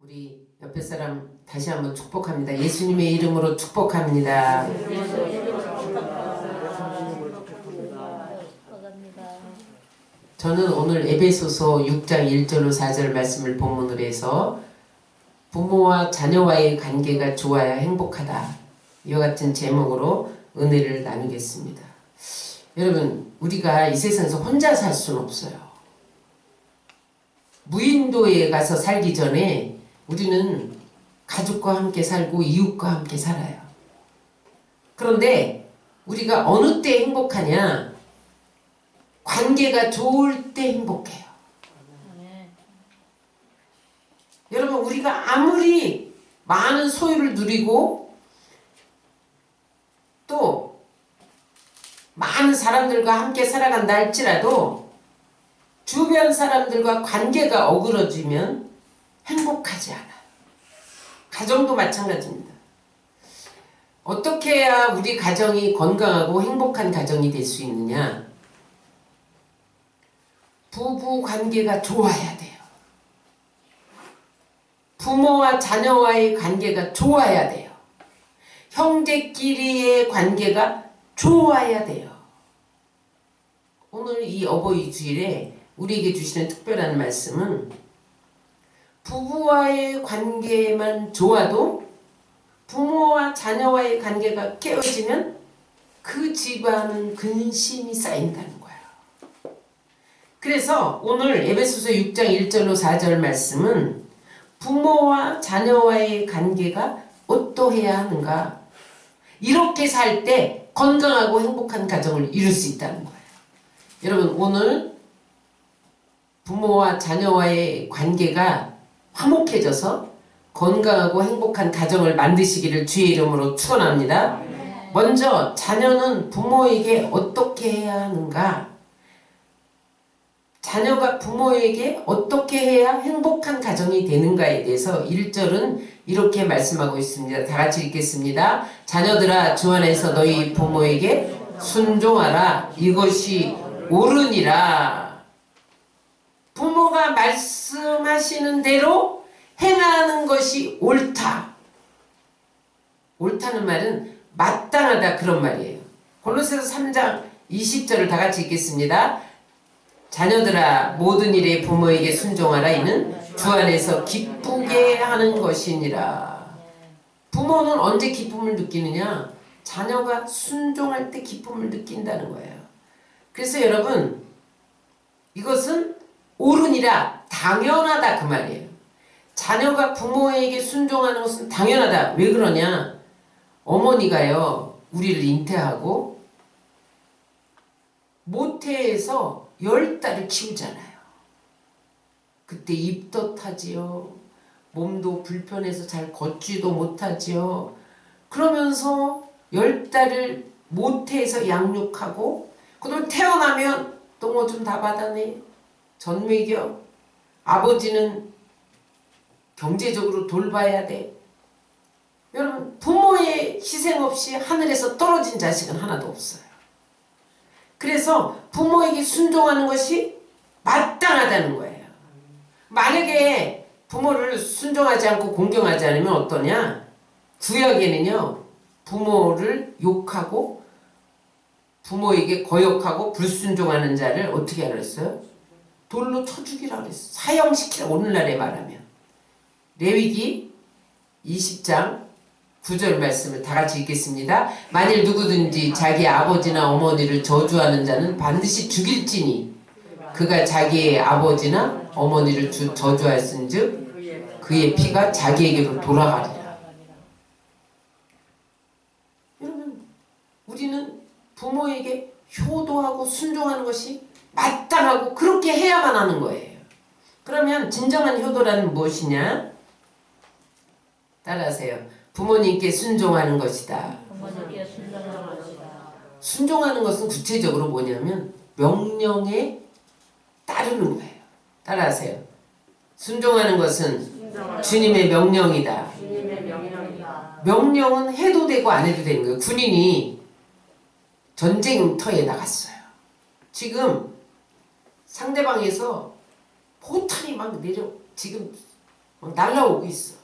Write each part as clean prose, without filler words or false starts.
우리 옆에 사람 다시 한번 축복합니다. 예수님의 이름으로 축복합니다. 저는 오늘 에베소서 6장 1절로 4절 말씀을 본문으로 해서 부모와 자녀와의 관계가 좋아야 행복하다, 이와 같은 제목으로 은혜를 나누겠습니다. 여러분, 우리가 이 세상에서 혼자 살 수는 없어요. 무인도에 가서 살기 전에 우리는 가족과 함께 살고 이웃과 함께 살아요. 그런데 우리가 어느 때 행복하냐? 관계가 좋을 때 행복해요. 여러분, 우리가 아무리 많은 소유를 누리고 또 많은 사람들과 함께 살아간다 할지라도 주변 사람들과 관계가 어그러지면 행복하지 않아요. 가정도 마찬가지입니다. 어떻게 해야 우리 가정이 건강하고 행복한 가정이 될 수 있느냐? 부부 관계가 좋아야 돼요. 부모와 자녀와의 관계가 좋아야 돼요. 형제끼리의 관계가 좋아야 돼요. 오늘 이 어버이 주일에 우리에게 주시는 특별한 말씀은 부부와의 관계만 좋아도 부모와 자녀와의 관계가 깨어지면 그 집안은 근심이 쌓인다는 거예요. 그래서 오늘 에베소서 6장 1절로 4절 말씀은 부모와 자녀와의 관계가 어떠해야 하는가? 이렇게 살 때 건강하고 행복한 가정을 이룰 수 있다는 거예요. 여러분, 오늘 부모와 자녀와의 관계가 화목해져서 건강하고 행복한 가정을 만드시기를 주의 이름으로 축원합니다. 먼저 자녀는 부모에게 어떻게 해야 하는가? 자녀가 부모에게 어떻게 해야 행복한 가정이 되는가에 대해서 1절은 이렇게 말씀하고 있습니다. 다 같이 읽겠습니다. 자녀들아, 주 안에서 너희 부모에게 순종하라. 이것이 옳으니라. 부모가 말씀하시는 대로 행하는 것이 옳다. 옳다는 말은 마땅하다, 그런 말이에요. 골로새서 3장 20절을 다 같이 읽겠습니다. 자녀들아, 모든 일에 부모에게 순종하라. 이는 주 안에서 기쁘게 하는 것이니라. 부모는 언제 기쁨을 느끼느냐? 자녀가 순종할 때 기쁨을 느낀다는 거예요. 그래서 여러분, 이것은 옳으니라, 당연하다, 그 말이에요. 자녀가 부모에게 순종하는 것은 당연하다. 왜 그러냐? 어머니가요, 우리를 잉태하고 모태에서 10달을 키우잖아요. 그때 입도 타지요. 몸도 불편해서 잘 걷지도 못하지요. 그러면서 10달을 모태에서 양육하고, 그다음에 태어나면 똥오 좀 다 받아내. 전 먹여. 아버지는 경제적으로 돌봐야 돼. 여러분, 부모의 희생 없이 하늘에서 떨어진 자식은 하나도 없어요. 그래서 부모에게 순종하는 것이 마땅하다는 거예요. 만약에 부모를 순종하지 않고 공경하지 않으면 어떠냐? 구약에는요, 부모를 욕하고 부모에게 거역하고 불순종하는 자를 어떻게 하라 그랬어요? 돌로 쳐 죽이라 그랬어요. 사형시키라, 오늘날에 말하면. 레위기 20장 9절 말씀을 다 같이 읽겠습니다. 만일 누구든지 자기 아버지나 어머니를 저주하는 자는 반드시 죽일지니 그가 자기의 아버지나 어머니를 저주하였은즉 그의 피가 자기에게로 돌아가리라. 여러분, 우리는 부모에게 효도하고 순종하는 것이 마땅하고 그렇게 해야만 하는 거예요. 그러면 진정한 효도라는 무엇이냐? 따라하세요. 부모님께 순종하는 것이다. 부모님께 순종하는 것이다. 순종하는 것은 구체적으로 뭐냐면 명령에 따르는 거예요. 따라하세요. 순종하는 것은 주님의 명령이다. 주님의 명령이다. 명령은 해도 되고 안 해도 되는 거예요. 군인이 전쟁터에 나갔어요. 지금 상대방에서 포탄이 막 내려, 지금 막 날라오고 있어.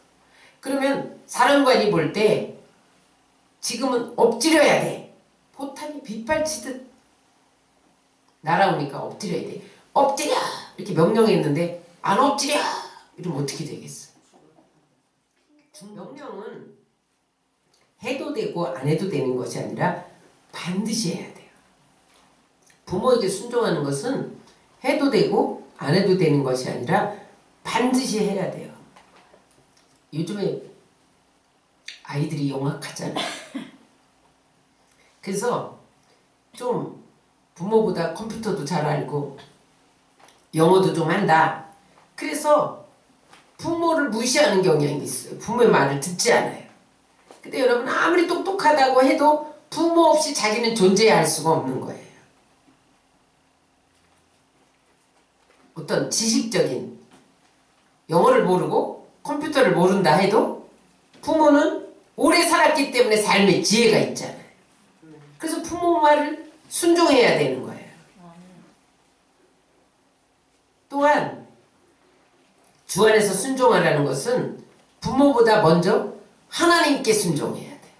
그러면 사령관이 볼 때 지금은 엎드려야 돼. 포탄이 빗발치듯 날아오니까 엎드려야 돼. 엎드려! 이렇게 명령했는데 안 엎드려! 이러면 어떻게 되겠어? 명령은 해도 되고 안 해도 되는 것이 아니라 반드시 해야 돼요. 부모에게 순종하는 것은 해도 되고 안 해도 되는 것이 아니라 반드시 해야 돼요. 요즘에 아이들이 영악하잖아요. 그래서 좀 부모보다 컴퓨터도 잘 알고 영어도 좀 한다. 그래서 부모를 무시하는 경향이 있어요. 부모의 말을 듣지 않아요. 근데 여러분 아무리 똑똑하다고 해도 부모 없이 자기는 존재할 수가 없는 거예요. 어떤 지식적인 영어를 모르고 컴퓨터를 모른다 해도 부모는 오래 살았기 때문에 삶의 지혜가 있잖아요. 그래서 부모 말을 순종해야 되는 거예요. 또한 주 안에서 순종하라는 것은 부모보다 먼저 하나님께 순종해야 돼요.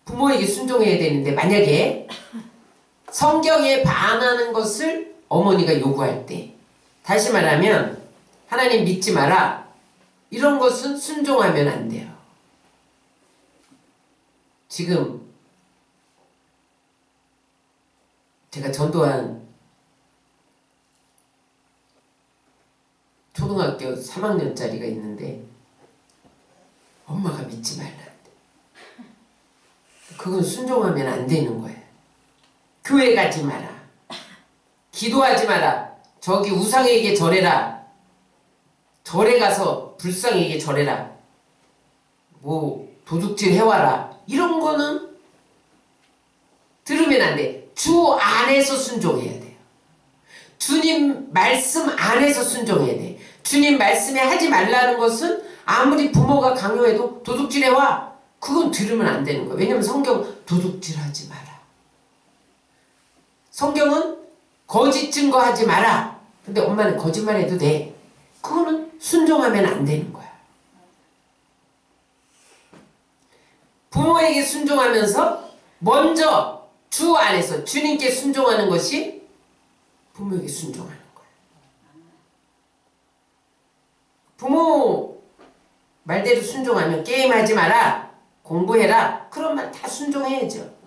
부모에게 순종해야 되는데 만약에 성경에 반하는 것을 어머니가 요구할 때, 다시 말하면 하나님 믿지 마라 이런 것은 순종하면 안 돼요. 지금 제가 전도한 초등학교 3학년짜리가 있는데 엄마가 믿지 말라는데 그건 순종하면 안 되는 거예요. 교회 가지 마라. 기도하지 마라. 저기 우상에게 절해라. 절에 가서 불상에게 절해라. 뭐 도둑질 해와라. 이런 거는 들으면 안 돼. 주 안에서 순종해야 돼요. 주님 말씀 안에서 순종해야 돼. 주님 말씀에 하지 말라는 것은 아무리 부모가 강요해도 도둑질 해와. 그건 들으면 안 되는 거예요. 왜냐면 성경 도둑질 하지 마라. 성경은 거짓 증거하지 마라. 근데 엄마는 거짓말해도 돼. 그거는 순종하면 안 되는 거야. 부모에게 순종하면서 먼저 주 안에서 주님께 순종하는 것이 부모에게 순종하는 거야. 부모 말대로 순종하면 게임하지 마라. 공부해라. 그런 말 다 순종해야죠.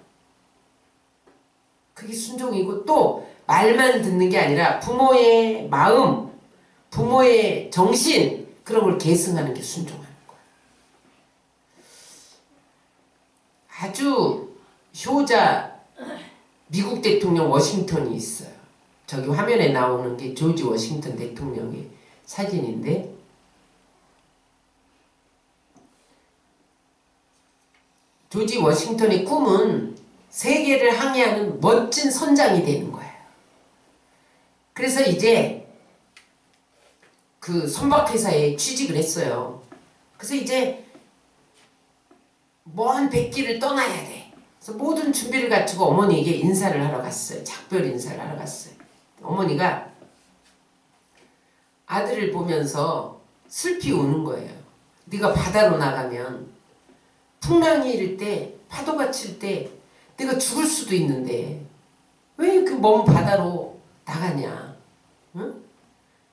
그게 순종이고 또 말만 듣는 게 아니라 부모의 마음, 부모의 정신 그런 걸 계승하는 게 순종하는 거야. 아주 효자 미국 대통령 워싱턴이 있어요. 저기 화면에 나오는 게 조지 워싱턴 대통령의 사진인데 조지 워싱턴의 꿈은 세계를 항해하는 멋진 선장이 되는 거예요. 그래서 이제 그 선박회사에 취직을 했어요. 그래서 이제 먼 백길을 떠나야 돼. 그래서 모든 준비를 갖추고 어머니에게 인사를 하러 갔어요. 작별 인사를 하러 갔어요. 어머니가 아들을 보면서 슬피 우는 거예요. 네가 바다로 나가면 풍랑이 일 때, 파도가 칠 때 내가 죽을 수도 있는데 왜 그 먼 바다로 나가냐? 응?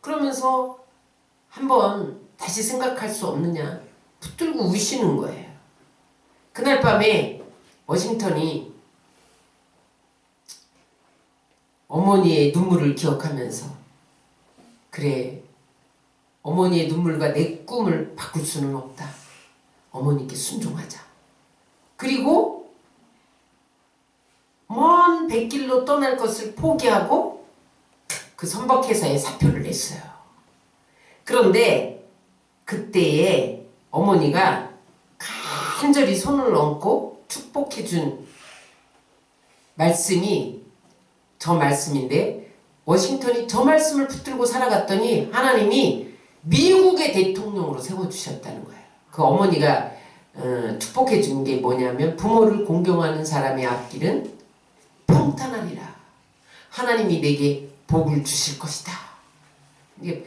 그러면서 한번 다시 생각할 수 없느냐? 붙들고 우시는 거예요. 그날 밤에 워싱턴이 어머니의 눈물을 기억하면서 그래, 어머니의 눈물과 내 꿈을 바꿀 수는 없다. 어머니께 순종하자. 그리고 먼 백길로 떠날 것을 포기하고 그 선박회사에 사표를 냈어요. 그런데 그때에 어머니가 간절히 손을 얹고 축복해준 말씀이 저 말씀인데 워싱턴이 저 말씀을 붙들고 살아갔더니 하나님이 미국의 대통령으로 세워주셨다는 거예요. 그 어머니가 축복해준 게 뭐냐면 부모를 공경하는 사람의 앞길은 평탄하리라. 하나님이 내게 복을 주실 것이다. 이게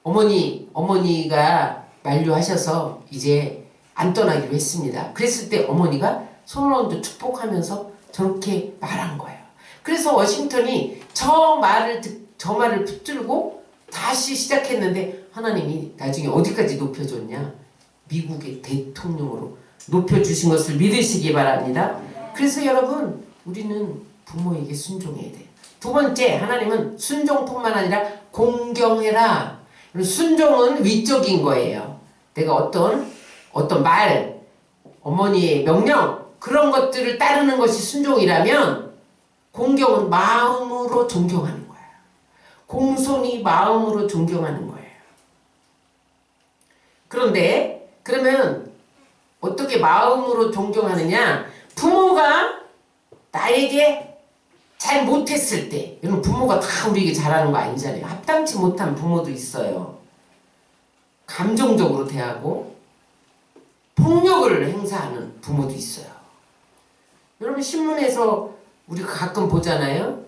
어머니가 만류하셔서 이제 안 떠나기로 했습니다. 그랬을 때 어머니가 손을 얹어 축복하면서 저렇게 말한 거예요. 그래서 워싱턴이 저 말을 붙들고 다시 시작했는데 하나님이 나중에 어디까지 높여줬냐? 미국의 대통령으로 높여주신 것을 믿으시기 바랍니다. 그래서 여러분, 우리는 부모에게 순종해야 돼요. 두 번째, 하나님은 순종뿐만 아니라 공경해라. 순종은 위적인 거예요. 내가 어떤 말, 어머니의 명령, 그런 것들을 따르는 것이 순종이라면 공경은 마음으로 존경하는 거예요. 공손히 마음으로 존경하는 거예요. 그런데 그러면 어떻게 마음으로 존경하느냐? 부모가 나에게 잘 못했을 때, 여러분 부모가 다 우리에게 잘하는 거 아니잖아요. 합당치 못한 부모도 있어요. 감정적으로 대하고 폭력을 행사하는 부모도 있어요. 여러분 신문에서 우리가 가끔 보잖아요.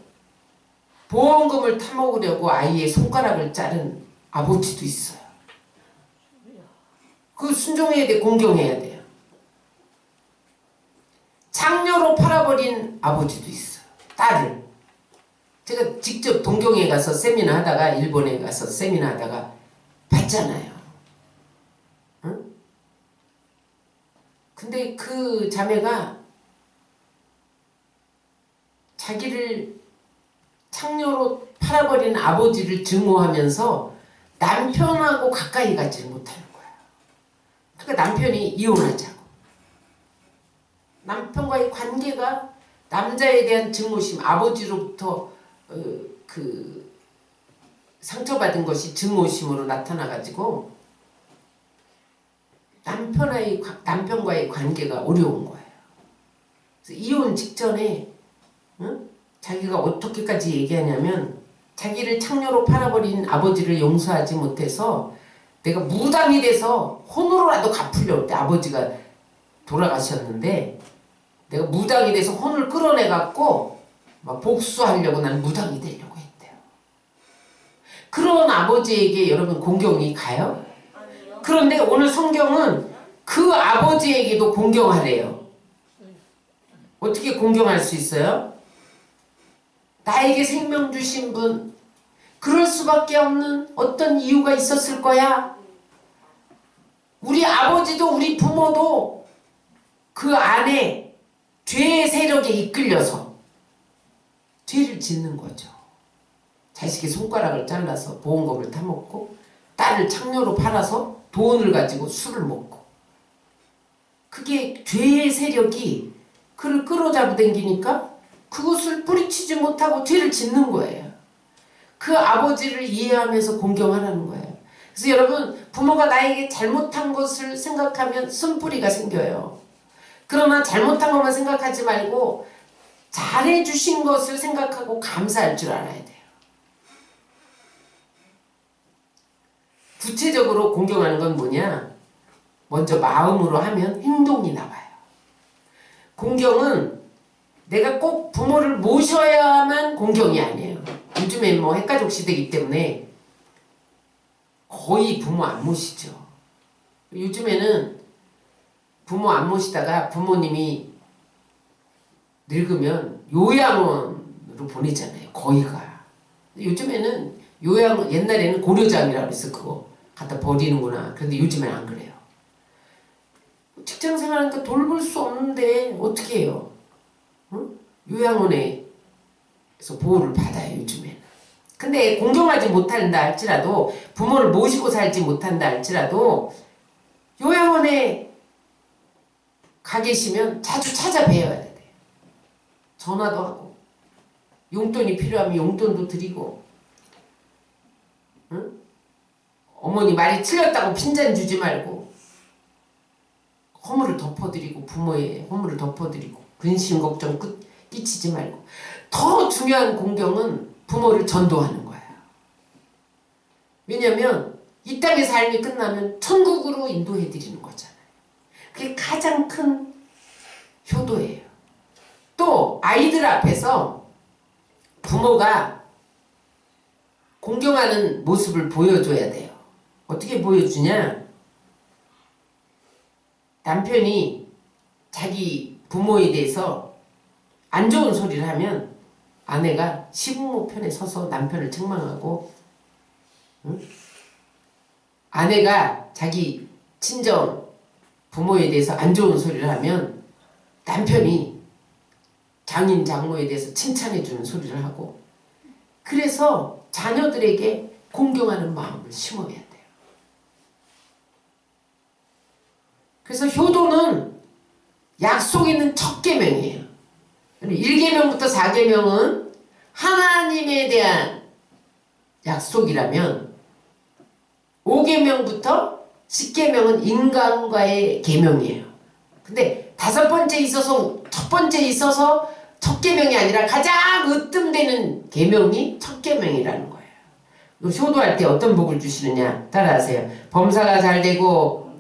보험금을 타먹으려고 아이의 손가락을 자른 아버지도 있어요. 그 순종해야 돼, 공경해야 돼요. 장녀로 팔아버린 아버지도 있어요. 딸을. 제가 직접 동경에 가서 세미나 하다가, 일본에 가서 세미나 하다가 봤잖아요. 응? 근데 그 자매가 자기를 창녀로 팔아버린 아버지를 증오하면서 남편하고 가까이 가지 못하는 거야. 그러니까 남편이 이혼하자고. 남편과의 관계가 남자에 대한 증오심, 아버지로부터 그 상처받은 것이 증오심으로 나타나가지고 남편과의 관계가 어려운 거예요. 그래서 이혼 직전에 자기가 어떻게까지 얘기하냐면 자기를 창녀로 팔아버린 아버지를 용서하지 못해서 내가 무당이 돼서 혼으로라도 갚으려고 때 아버지가 돌아가셨는데 내가 무당이 돼서 혼을 끌어내갖고 막 복수하려고 난 무당이 되려고 했대요. 그런 아버지에게 여러분 공경이 가요? 그런데 오늘 성경은 그 아버지에게도 공경하래요. 어떻게 공경할 수 있어요? 나에게 생명 주신 분, 그럴 수밖에 없는 어떤 이유가 있었을 거야. 우리 아버지도 우리 부모도 그 안에 죄의 세력에 이끌려서 죄를 짓는 거죠. 자식의 손가락을 잘라서 보험금을 타먹고 딸을 창녀로 팔아서 돈을 가지고 술을 먹고, 그게 죄의 세력이 그를 끌어잡아 당기니까 그것을 뿌리치지 못하고 죄를 짓는 거예요. 그 아버지를 이해하면서 공경하라는 거예요. 그래서 여러분, 부모가 나에게 잘못한 것을 생각하면 쓴뿌리가 생겨요. 그러나 잘못한 것만 생각하지 말고 잘해주신 것을 생각하고 감사할 줄 알아야 돼요. 구체적으로 공경하는 건 뭐냐? 먼저 마음으로 하면 행동이 나와요. 공경은 내가 꼭 부모를 모셔야만 공경이 아니에요. 요즘에 뭐 핵가족 시대이기 때문에 거의 부모 안 모시죠. 요즘에는 부모 안 모시다가 부모님이 늙으면 요양원으로 보내잖아요. 거의가. 요즘에는 요양원, 옛날에는 고려장이라고 그래서 그거 갖다 버리는구나. 그런데 요즘엔 안 그래요. 직장 생활하니까 돌볼 수 없는데 어떻게 해요? 응? 요양원에서 보호를 받아요, 요즘에는. 근데 공경하지 못한다 할지라도, 부모를 모시고 살지 못한다 할지라도 요양원에 가 계시면 자주 찾아뵈어야 돼요. 전화도 하고, 용돈이 필요하면 용돈도 드리고, 응? 어머니 말이 틀렸다고 핀잔 주지 말고 허물을 덮어드리고, 부모의 허물을 덮어드리고, 근심 걱정 끼치지 말고. 더 중요한 공경은 부모를 전도하는 거예요. 왜냐하면 이 땅의 삶이 끝나면 천국으로 인도해드리는 거잖아요. 그게 가장 큰 효도예요. 또 아이들 앞에서 부모가 공경하는 모습을 보여줘야 돼요. 어떻게 보여주냐? 남편이 자기 부모에 대해서 안 좋은 소리를 하면 아내가 시부모 편에 서서 남편을 책망하고, 응? 아내가 자기 친정 부모에 대해서 안 좋은 소리를 하면 남편이 장인 장모에 대해서 칭찬해주는 소리를 하고, 그래서 자녀들에게 공경하는 마음을 심어야 돼요. 그래서 효도는 약속 있는 첫 계명이에요. 1계명부터 4계명은 하나님에 대한 약속이라면 5계명부터 10계명은 인간과의 계명이에요. 근데 첫 번째 있어서 첫 계명이 아니라 가장 으뜸되는 계명이 첫 계명이라는 거예요. 효도할 때 어떤 복을 주시느냐 따라하세요. 범사가 잘 되고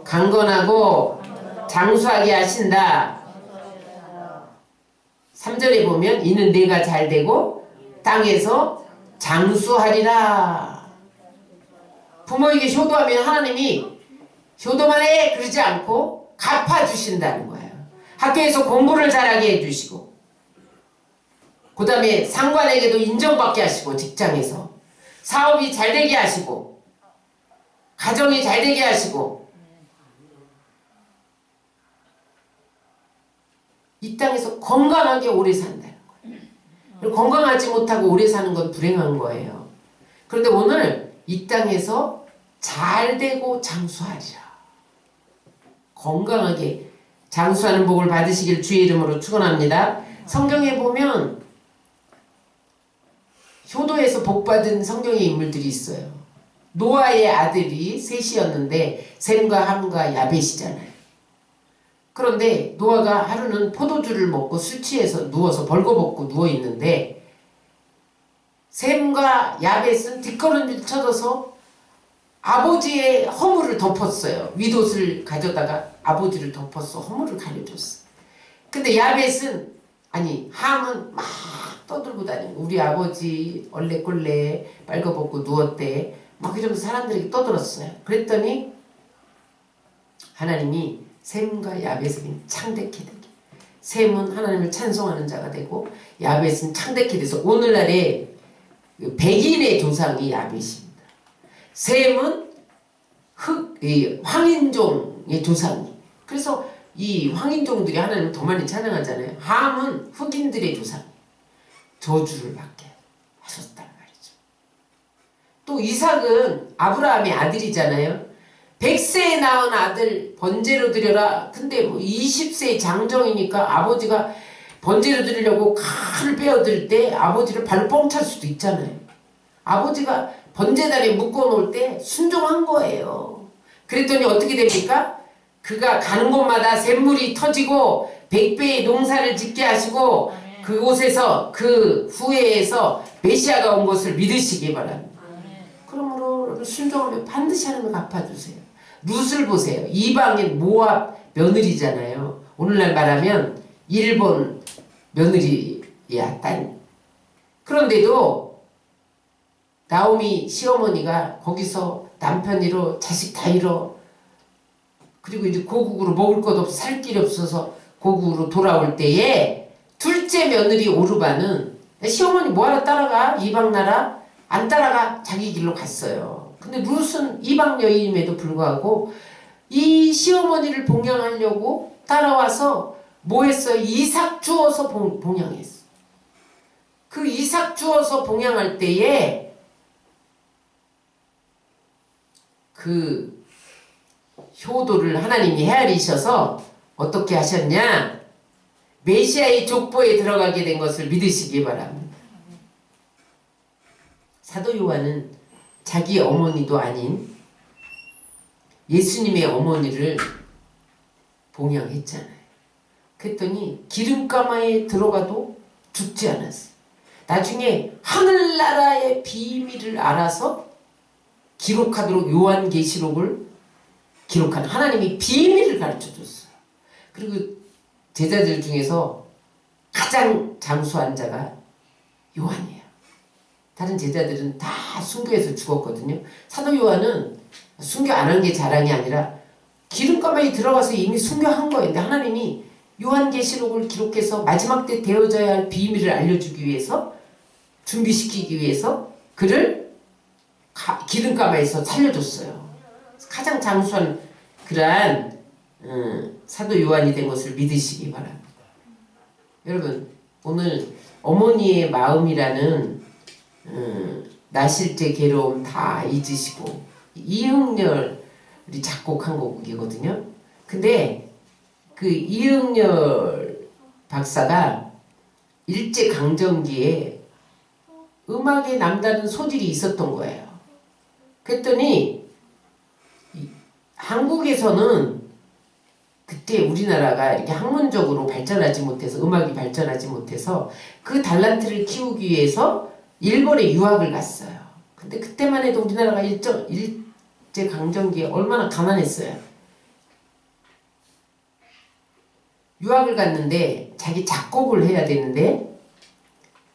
강건하고 장수하게 하신다. 3절에 보면 이는 내가 잘 되고 땅에서 장수하리라. 부모에게 효도하면 하나님이 효도만 해 그러지 않고 갚아주신다는 거예요. 학교에서 공부를 잘하게 해주시고, 그 다음에 상관에게도 인정받게 하시고, 직장에서 사업이 잘 되게 하시고, 가정이 잘 되게 하시고, 이 땅에서 건강하게 오래 산다는 거예요. 그리고 건강하지 못하고 오래 사는 건 불행한 거예요. 그런데 오늘 이 땅에서 잘 되고 장수하리라. 건강하게 장수하는 복을 받으시길 주의 이름으로 축원합니다. 성경에 보면 효도에서 복받은 성경의 인물들이 있어요. 노아의 아들이 셋이었는데 셈과 함과 야벳이잖아요. 그런데 노아가 하루는 포도주를 먹고 술 취해서 누워서 벌거벗고 누워있는데 셈과 야벳은 뒷걸음질 쳐져서 아버지의 허물을 덮었어요. 윗옷을 가져다가 아버지를 덮었어. 허물을 가려줬어. 근데 야벳은 함은 막 떠들고 다니고 우리 아버지 얼레꼴레 빨거벗고 누웠대 막 이러면서 사람들에게 떠들었어요. 그랬더니 하나님이 셈과 야벳에게 창대케 되게, 셈은 하나님을 찬송하는 자가 되고 야벳은 창대케 돼서 오늘날의 백인의 조상이 야벳입니다. 셈은 황인종의 조상이. 그래서 이 황인종들이 하나님을 더 많이 찬양하잖아요. 함은 흑인들의 조상이. 저주를 받게 하셨다는 말이죠. 또 이삭은 아브라함의 아들이잖아요. 100세에 낳은 아들 번제로 드려라. 근데 20세 장정이니까 아버지가 번제로 드리려고 칼을 빼어들 때 아버지를 발로 뻥 찰 수도 있잖아요. 아버지가 번제단에 묶어놓을 때 순종한 거예요. 그랬더니 어떻게 됩니까? 그가 가는 곳마다 샘물이 터지고 100배의 농사를 짓게 하시고 그곳에서 그 후회에서 메시아가 온 것을 믿으시기 바랍니다. 그러므로 순종하면 반드시 하나님을 갚아주세요. 룻을 보세요. 이방인 모압 며느리잖아요. 오늘날 말하면 일본 며느리야, 딸. 그런데도 나오미 시어머니가 거기서 남편 잃어 자식 다 잃어 그리고 이제 고국으로 먹을 것 없어 살 길이 없어서 고국으로 돌아올 때에 둘째 며느리 오르바는 시어머니 뭐하러 따라가? 이방나라? 안 따라가 자기 길로 갔어요. 근데 룻은 이방 여인임에도 불구하고 이 시어머니를 봉양하려고 따라와서 뭐 했어요? 이삭 주어서 봉양했어. 그 이삭 주어서 봉양할 때에 그 효도를 하나님이 헤아리셔서 어떻게 하셨냐? 메시아의 족보에 들어가게 된 것을 믿으시기 바랍니다. 사도 요한은 자기 어머니도 아닌 예수님의 어머니를 봉양했잖아요. 그랬더니 기름가마에 들어가도 죽지 않았어요. 나중에 하늘나라의 비밀을 알아서 기록하도록 요한계시록을 기록한 하나님이 비밀을 가르쳐줬어요. 그리고 제자들 중에서 가장 장수한 자가 요한이에요. 다른 제자들은 다 순교해서 죽었거든요. 사도 요한은 순교 안 한 게 자랑이 아니라 기름가마에 들어가서 이미 순교한 거예요. 근데 하나님이 요한계시록을 기록해서 마지막 때 되어져야 할 비밀을 알려주기 위해서, 준비시키기 위해서 그를 기름가마에서 살려줬어요. 가장 장수한 그러한 사도 요한이 된 것을 믿으시기 바랍니다. 여러분, 오늘 어머니의 마음이라는 나실제 괴로움 다 잊으시고, 이응열이 작곡한 곡이거든요. 근데 그 이응열 박사가 일제강점기에 음악에 남다른 소질이 있었던 거예요. 그랬더니 한국에서는 그때 우리나라가 이렇게 학문적으로 발전하지 못해서, 음악이 발전하지 못해서 그 달란트를 키우기 위해서 일본에 유학을 갔어요. 근데 그때만 해도 우리나라가 일제강점기에 얼마나 가난했어요. 유학을 갔는데 자기 작곡을 해야 되는데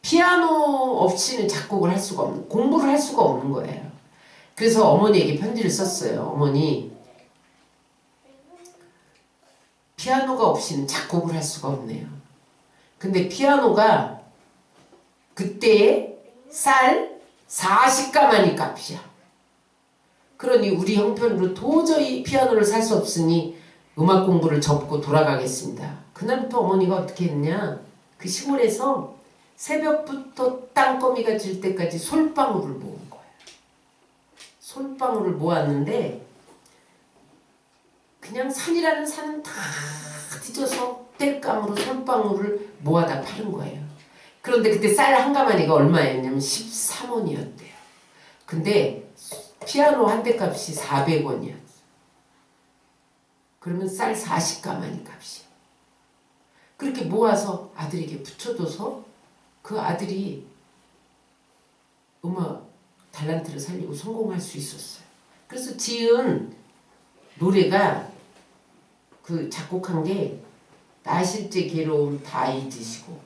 피아노 없이는 작곡을 할 수가 없는, 공부를 할 수가 없는 거예요. 그래서 어머니에게 편지를 썼어요. 어머니, 피아노가 없이는 작곡을 할 수가 없네요. 근데 피아노가 그때의 쌀 40가마니 값이야. 그러니 우리 형편으로 도저히 피아노를 살 수 없으니 음악 공부를 접고 돌아가겠습니다. 그날부터 어머니가 어떻게 했냐, 그 시골에서 새벽부터 땅거미가 질 때까지 솔방울을 모은 거예요. 솔방울을 모았는데 그냥 산이라는 산은 다 뒤져서 땔감으로 솔방울을 모아다 파는 거예요. 그런데 그때 쌀 한 가마니가 얼마였냐면 13원이었대요. 근데 피아노 한 대 값이 400원이었어요. 그러면 쌀 40가마니 값이에요. 그렇게 모아서 아들에게 붙여줘서 그 아들이 음악 달란트를 살리고 성공할 수 있었어요. 그래서 지은 노래가, 그 작곡한 게 나실제 괴로움 다 잊으시고,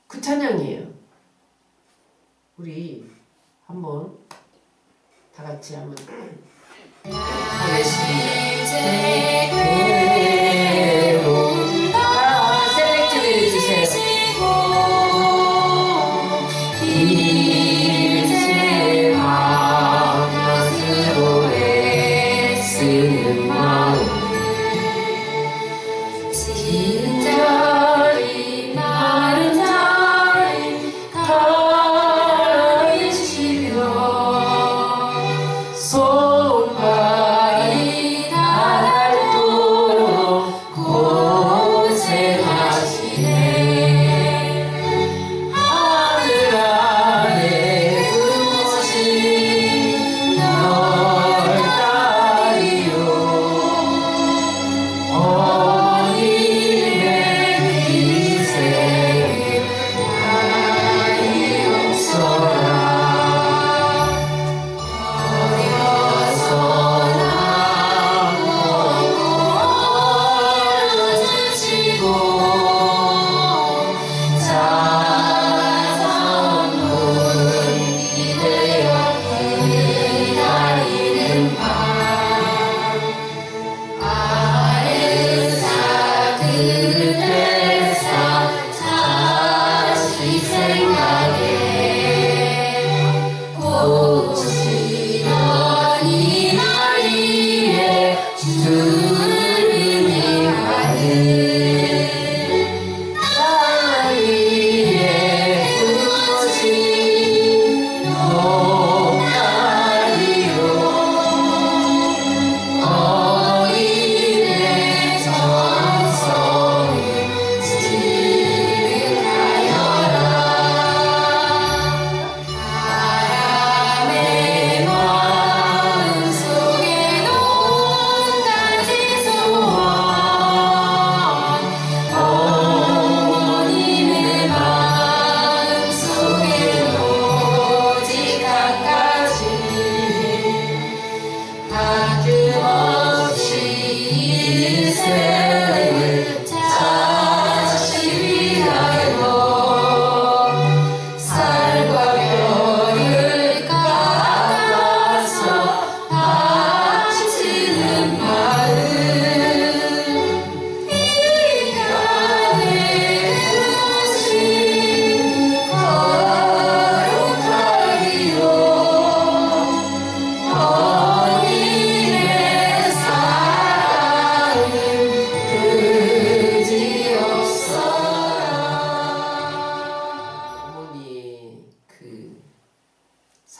그 찬양이에요. 우리 한번 다 같이 한번 하겠습니다. 셀렉트 내려주세요. 이제 마음으로 애쓰는 마음, 진짜리 마른 자리 가르치며 손발이 닿을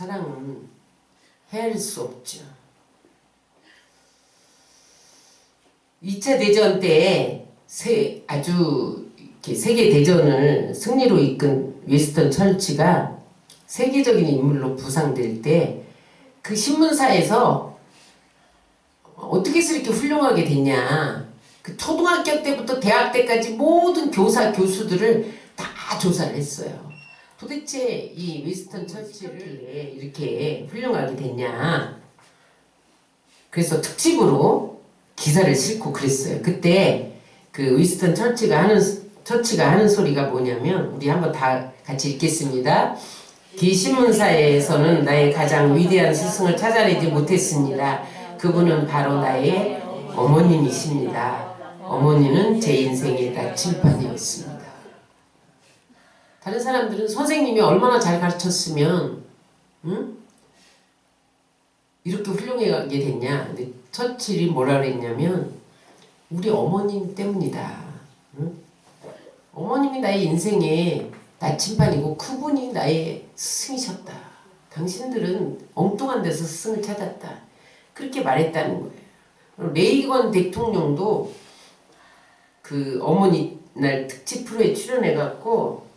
사랑은 헤아릴 수 없죠. 2차 대전 때 아주 세계 대전을 승리로 이끈 윈스턴 처치가 세계적인 인물로 부상될 때 그 신문사에서 어떻게 해서 이렇게 훌륭하게 됐냐, 그 초등학교 때부터 대학 때까지 모든 교사 교수들을 다 조사를 했어요. 도대체 이 윈스턴 처치를 이렇게 훌륭하게 됐냐. 그래서 특집으로 기사를 싣고 그랬어요. 그때 그 윈스턴 처치가 하는 소리가 뭐냐면, 우리 한번 다 같이 읽겠습니다. 기 신문사에서는 나의 가장 위대한 스승을 찾아내지 못했습니다. 그분은 바로 나의 어머님이십니다. 어머니는 제 인생의 나침반이었습니다. 다른 사람들은 선생님이 얼마나 잘 가르쳤으면 이렇게 훌륭하게 됐냐. 근데 처칠이 뭐라 그랬냐면, 우리 어머님 때문이다. 어머님이 나의 인생의 나침반이고 그분이 나의 스승이셨다. 당신들은 엉뚱한 데서 스승을 찾았다. 그렇게 말했다는 거예요. 레이건 대통령도 그 어머니 날 특집 프로에 출연해갖고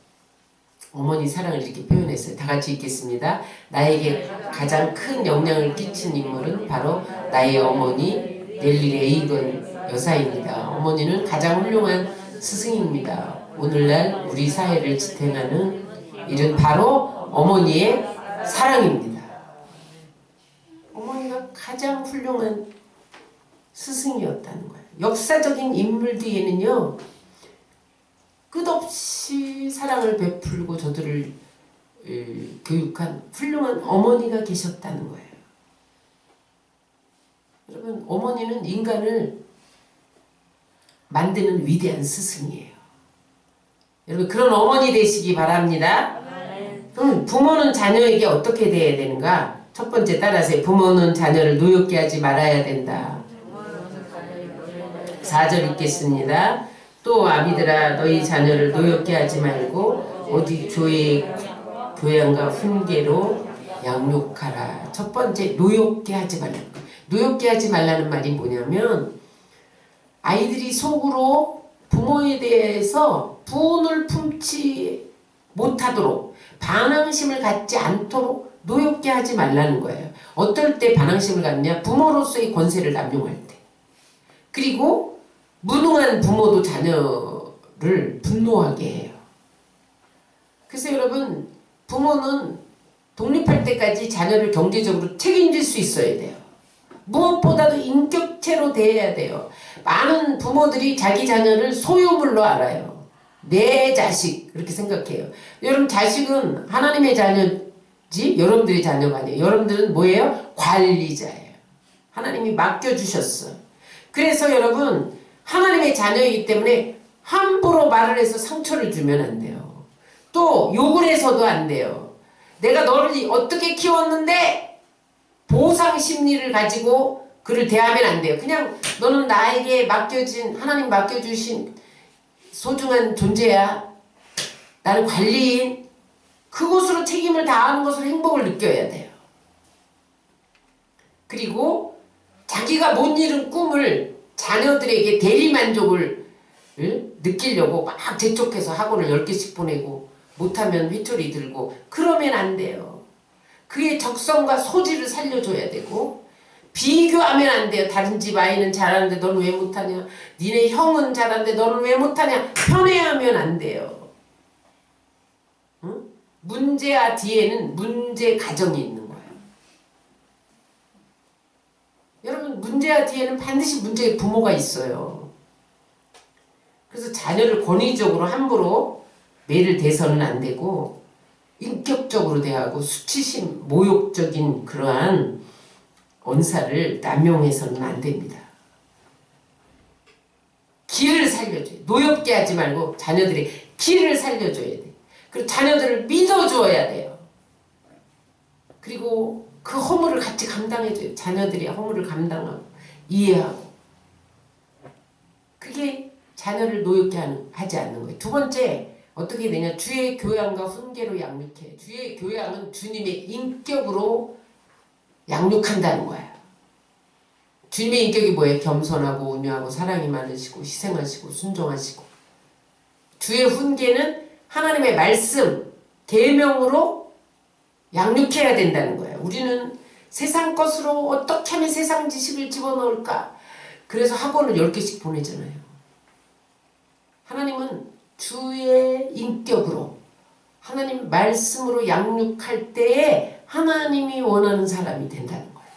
어머니 사랑을 이렇게 표현했어요. 다 같이 읽겠습니다. 나에게 가장 큰 영향을 끼친 인물은 바로 나의 어머니 넬리 레이건 여사입니다. 어머니는 가장 훌륭한 스승입니다. 오늘날 우리 사회를 지탱하는 일은 바로 어머니의 사랑입니다. 어머니가 가장 훌륭한 스승이었다는 거예요. 역사적인 인물 뒤에는요, 끝없이 사랑을 베풀고 저들을 교육한 훌륭한 어머니가 계셨다는 거예요. 여러분, 어머니는 인간을 만드는 위대한 스승이에요. 여러분, 그런 어머니 되시기 바랍니다. 그럼 부모는 자녀에게 어떻게 대해야 되는가? 첫 번째 따라서, 부모는 자녀를 노엽게 하지 말아야 된다. 4절 읽겠습니다. 또 아비들아, 너희 자녀를 노엽게 하지 말고 오직 교양과 훈계로 양육하라. 첫 번째, 노엽게 하지 말라. 노엽게 하지 말라는 말이 뭐냐면, 아이들이 속으로 부모에 대해서 분을 품지 못하도록, 반항심을 갖지 않도록 노엽게 하지 말라는 거예요. 어떨 때 반항심을 갖냐? 부모로서의 권세를 남용할 때. 그리고 무능한 부모도 자녀를 분노하게 해요. 그래서 여러분, 부모는 독립할 때까지 자녀를 경제적으로 책임질 수 있어야 돼요. 무엇보다도 인격체로 대해야 돼요. 많은 부모들이 자기 자녀를 소유물로 알아요. 내 자식, 그렇게 생각해요. 여러분, 자식은 하나님의 자녀지 여러분들의 자녀가 아니에요. 여러분들은 뭐예요? 관리자예요. 하나님이 맡겨주셨어. 그래서 여러분, 하나님의 자녀이기 때문에 함부로 말을 해서 상처를 주면 안 돼요. 또 욕을 해서도 안 돼요. 내가 너를 어떻게 키웠는데 보상 심리를 가지고 그를 대하면 안 돼요. 그냥 너는 나에게 맡겨진, 하나님 맡겨주신 소중한 존재야. 나는 관리인. 그곳으로 책임을 다하는 것으로 행복을 느껴야 돼요. 그리고 자기가 못 이룬 꿈을 자녀들에게 대리만족을 느끼려고 막 재촉해서 학원을 10개씩 보내고 못하면 회초리 들고 그러면 안 돼요. 그의 적성과 소질을 살려줘야 되고, 비교하면 안 돼요. 다른 집 아이는 잘하는데 너는 왜 못하냐? 니네 형은 잘하는데 너는 왜 못하냐? 편애하면 안 돼요. 응? 문제와 뒤에는 문제 가정이 있는 거예요. 여러분, 문제와 뒤에는 반드시 문제의 부모가 있어요. 그래서 자녀를 권위적으로 함부로 매를 대서는 안 되고, 인격적으로 대하고 수치심, 모욕적인 그러한 언사를 남용해서는 안 됩니다. 길을 살려줘요. 노엽게 하지 말고 자녀들의 길을 살려줘야 돼. 그리고 자녀들을 믿어줘야 돼요. 그리고 그 허물을 같이 감당해줘요. 자녀들이 허물을 감당하고 이해하고. 그게 자녀를 노엽게 하지 않는 거예요. 두 번째, 어떻게 되냐? 주의 교양과 훈계로 양육해. 주의 교양은 주님의 인격으로 양육한다는 거야. 주님의 인격이 뭐예요? 겸손하고 온유하고 사랑이 많으시고 희생하시고 순종하시고. 주의 훈계는 하나님의 말씀, 계명으로 양육해야 된다는 거예요. 우리는 세상 것으로 어떻게 하면 세상 지식을 집어넣을까? 그래서 학원을 10개씩 보내잖아요. 하나님은 주의 인격으로 하나님 말씀으로 양육할 때에 하나님이 원하는 사람이 된다는 거예요.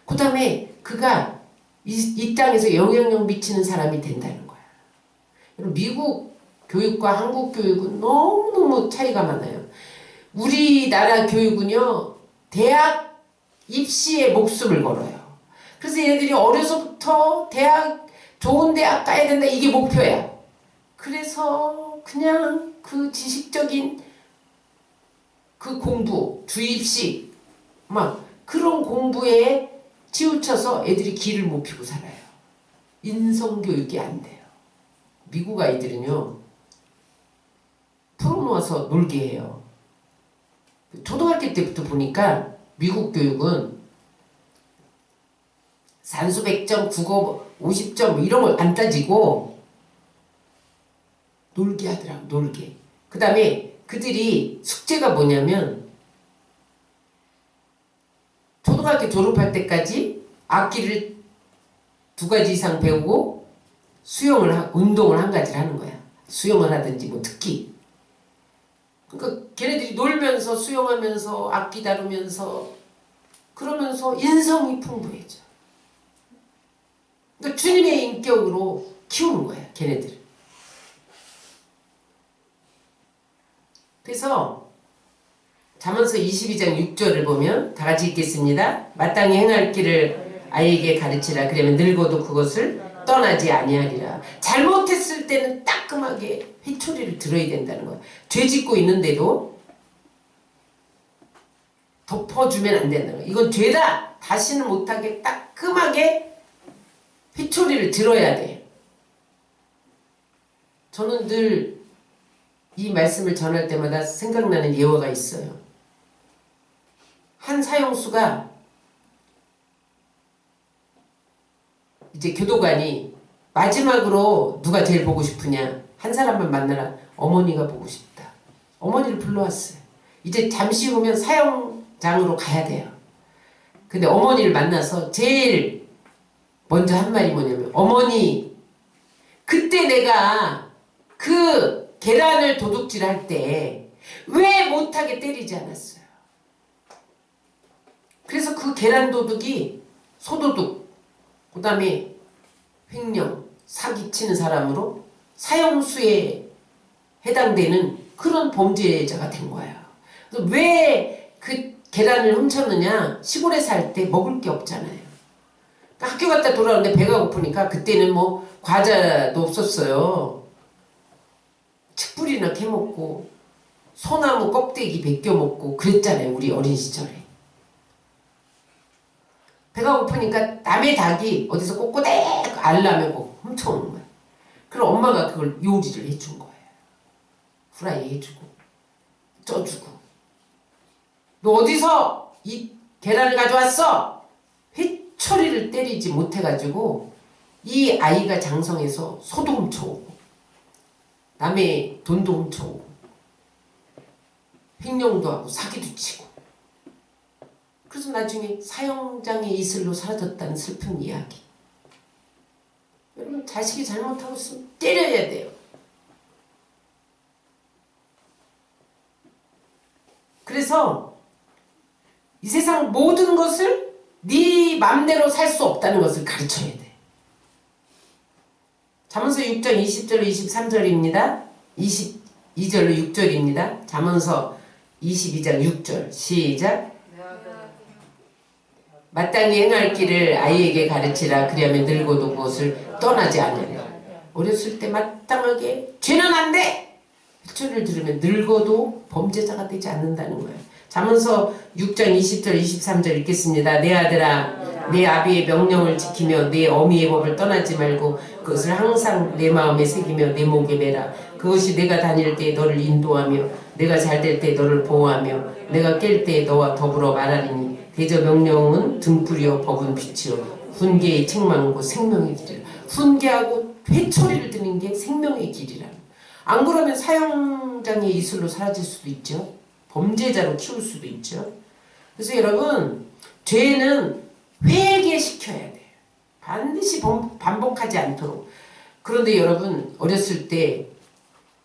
그 다음에 그가 이 땅에서 영향력 미치는 사람이 된다는 거예요. 미국 교육과 한국 교육은 너무너무 차이가 많아요. 우리나라 교육은요, 대학 입시에 목숨을 걸어요. 그래서 얘네들이 어려서부터 좋은 대학 가야 된다, 이게 목표야. 그래서 그냥 그 지식적인 그 공부, 주입식, 막 그런 공부에 치우쳐서 애들이 길을 못 피고 살아요. 인성교육이 안 돼요. 미국 아이들은요, 풀어놓아서 놀게 해요. 초등학교 때부터 보니까 미국 교육은 산수 100점, 국어 50점 이런 걸 안 따지고 놀게 하더라고, 놀게. 그 다음에 그들이 숙제가 뭐냐면 초등학교 졸업할 때까지 악기를 2가지 이상 배우고 운동을 1가지를 하는 거야. 수영을 하든지 뭐 특기. 그러니까 걔네들이 놀면서 수영하면서 악기 다루면서 그러면서 인성이 풍부해져. 그러니까 주님의 인격으로 키우는 거야, 걔네들. 그래서 잠언서 22장 6절을 보면 다 같이 읽겠습니다. 마땅히 행할 길을 아이에게 가르치라. 그러면 늙어도 그것을 떠나지 아니하리라. 잘못했을 때는 따끔하게 회초리를 들어야 된다는 거야. 죄 짓고 있는데도 덮어주면 안 된다는 거야. 이건 죄다. 다시는 못하게 따끔하게 회초리를 들어야 돼. 저는 늘 이 말씀을 전할 때마다 생각나는 예화가 있어요. 한 사형수가 이제 교도관이 마지막으로 누가 제일 보고 싶으냐, 한 사람만 만나라. 어머니가 보고 싶다. 어머니를 불러왔어요. 이제 잠시 후면 사형장으로 가야 돼요. 근데 어머니를 만나서 제일 먼저 한 말이 뭐냐면, 어머니, 그때 내가 그 계란을 도둑질할 때 왜 못하게 때리지 않았어요? 그래서 그 계란 도둑이 소도둑, 그 다음에 횡령, 사기치는 사람으로 사형수에 해당되는 그런 범죄자가 된 거예요. 그래서 왜 그 계란을 훔쳤느냐? 시골에 살 때 먹을 게 없잖아요. 그러니까 학교 갔다 돌아오는데 배가 고프니까, 그때는 뭐 과자도 없었어요. 칡뿌리나 캐먹고 소나무 껍데기 벗겨 먹고 그랬잖아요, 우리 어린 시절에. 배가 고프니까 남의 닭이 어디서 꼬꼬댁 알라면 훔쳐오는 거야. 그럼 엄마가 그걸 요리를 해준 거예요. 후라이 해주고 쪄주고. 너 어디서 이 계란을 가져왔어? 회초리를 때리지 못해가지고 이 아이가 장성해서 소도 훔쳐오고 남의 돈도 훔쳐오고 횡령도 하고 사기도 치고. 그래서 나중에 사형장의 이슬로 사라졌다는 슬픈 이야기. 여러분, 자식이 잘못하고 있으면 때려야 돼요. 그래서 이 세상 모든 것을 네 맘대로 살 수 없다는 것을 가르쳐야 돼. 잠언서 6장 20절로 23절입니다. 22절로 6절입니다. 잠언서 22장 6절 시작. 마땅히 행할 길을 아이에게 가르치라. 그리하면 늙어도 그것을 떠나지 않으리라. 어렸을 때 마땅하게 죄는 안 돼! 회초리를 들으면 늙어도 범죄자가 되지 않는다는 거예요. 잠언서 6장 20절 23절 읽겠습니다. 내 아들아, 내 아비의 명령을 지키며 내 어미의 법을 떠나지 말고 그것을 항상 내 마음에 새기며 내 목에 매라. 그것이 내가 다닐 때 너를 인도하며 내가 잘 될 때 너를 보호하며 내가 깰 때 너와 더불어 말하리니 대저 명령은 등불이요 법은 빛이요 훈계의 책망고 생명의 길이라. 훈계하고 회초리를 드는 게 생명의 길이라. 안 그러면 사형장의 이슬로 사라질 수도 있죠. 범죄자로 키울 수도 있죠. 그래서 여러분 죄는 회개시켜야 돼요. 반드시 반복하지 않도록. 그런데 여러분 어렸을 때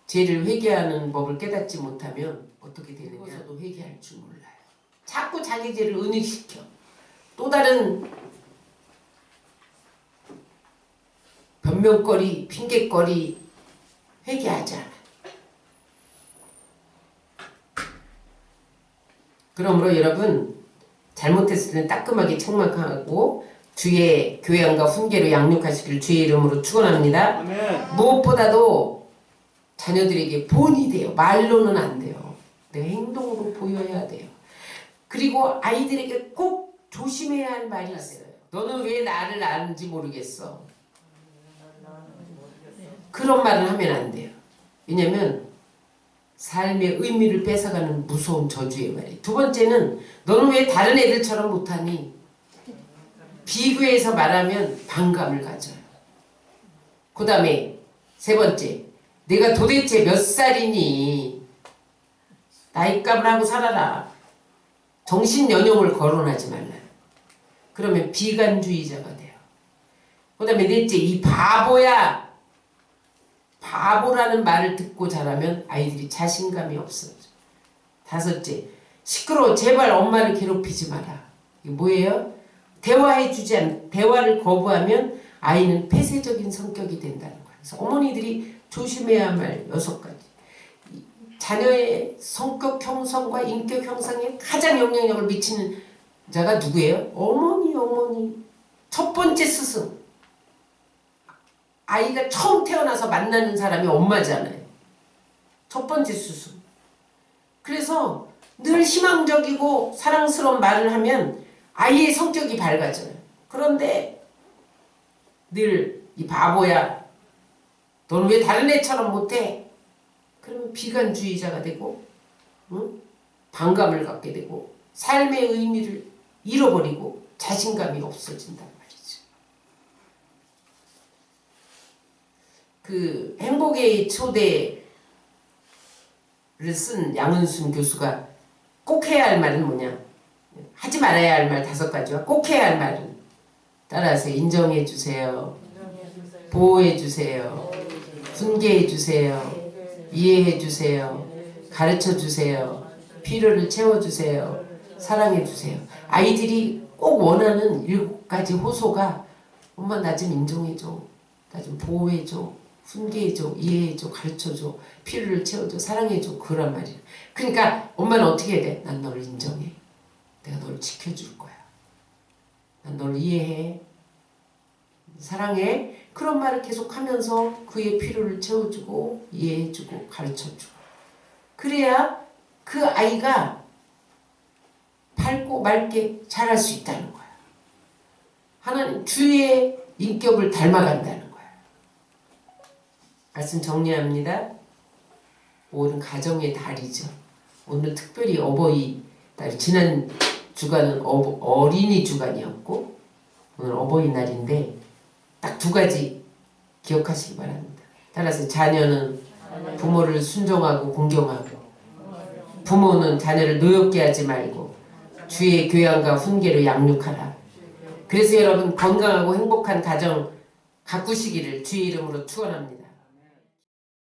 죄를 회개하는 법을 깨닫지 못하면 어떻게 되느냐. 그래서도 회개할 줄 몰라요. 자꾸 자기 죄를 은닉시켜. 또 다른 변명거리, 핑계거리 회개하지 않아. 그러므로 여러분 잘못했을 때는 따끔하게 책망하고 주의 교양과 훈계로 양육하시길 주의 이름으로 축원합니다. 아멘. 무엇보다도 자녀들에게 본이 돼요. 말로는 안 돼요. 내 행동으로 보여야 돼요. 그리고 아이들에게 꼭 조심해야 할 말이 있어요. 너는 왜 나를 아는지 모르겠어. 그런 말을 하면 안 돼요. 왜냐면 삶의 의미를 뺏어가는 무서운 저주의 말이에요. 두 번째는 너는 왜 다른 애들처럼 못하니? 비교해서 말하면 반감을 가져요. 그 다음에 세 번째, 내가 도대체 몇 살이니? 나이값을 하고 살아라. 정신연령을 거론하지 말라. 그러면 비관주의자가 돼요. 그 다음에 넷째, 이 바보야. 바보라는 말을 듣고 자라면 아이들이 자신감이 없어져. 다섯째, 시끄러워. 제발 엄마를 괴롭히지 마라. 이게 뭐예요? 대화를 거부하면 아이는 폐쇄적인 성격이 된다는 거예요. 그래서 어머니들이 조심해야 할 6가지. 자녀의 성격 형성과 인격 형성에 가장 영향력을 미치는 자가 누구예요? 어머니. 첫 번째 스승. 아이가 처음 태어나서 만나는 사람이 엄마잖아요. 첫 번째 스승. 그래서 늘 희망적이고 사랑스러운 말을 하면 아이의 성격이 밝아져요. 그런데 늘 이 바보야. 너는 왜 다른 애처럼 못해? 그러면 비관주의자가 되고 반감을 갖게 되고 삶의 의미를 잃어버리고 자신감이 없어진단 말이죠. 그 행복의 초대를 쓴 양은순 교수가 꼭 해야 할 말은 뭐냐? 하지 말아야 할 말 5가지와 꼭 해야 할 말은 따라서 인정해 주세요. 보호해 주세요. 훈계해 주세요. 이해해 주세요. 가르쳐 주세요. 필요를 채워 주세요. 사랑해 주세요. 아이들이 꼭 원하는 7가지 호소가 엄마 나 좀 인정해 줘. 나 좀 보호해 줘. 훈계해 줘. 이해해 줘. 가르쳐 줘. 필요를 채워 줘. 사랑해 줘. 그런 말이야. 그러니까 엄마는 어떻게 해야 돼? 난 너를 인정해. 내가 너를 지켜줄 거야. 난 너를 이해해. 사랑해. 그런 말을 계속하면서 그의 필요를 채워주고 이해해주고 가르쳐주고. 그래야 그 아이가 밝고 맑게 자랄 수 있다는 거야. 하나님 주의 인격을 닮아간다는 거야. 말씀 정리합니다. 오늘은 가정의 달이죠. 오늘 특별히 어버이 날, 지난 주간은 어린이 주간이었고 오늘 어버이날인데 딱 2가지 기억하시기 바랍니다. 따라서 자녀는 부모를 순종하고 공경하고 부모는 자녀를 노엽게 하지 말고 주의 교양과 훈계로 양육하라. 그래서 여러분 건강하고 행복한 가정 가꾸시기를 주의 이름으로 축원합니다.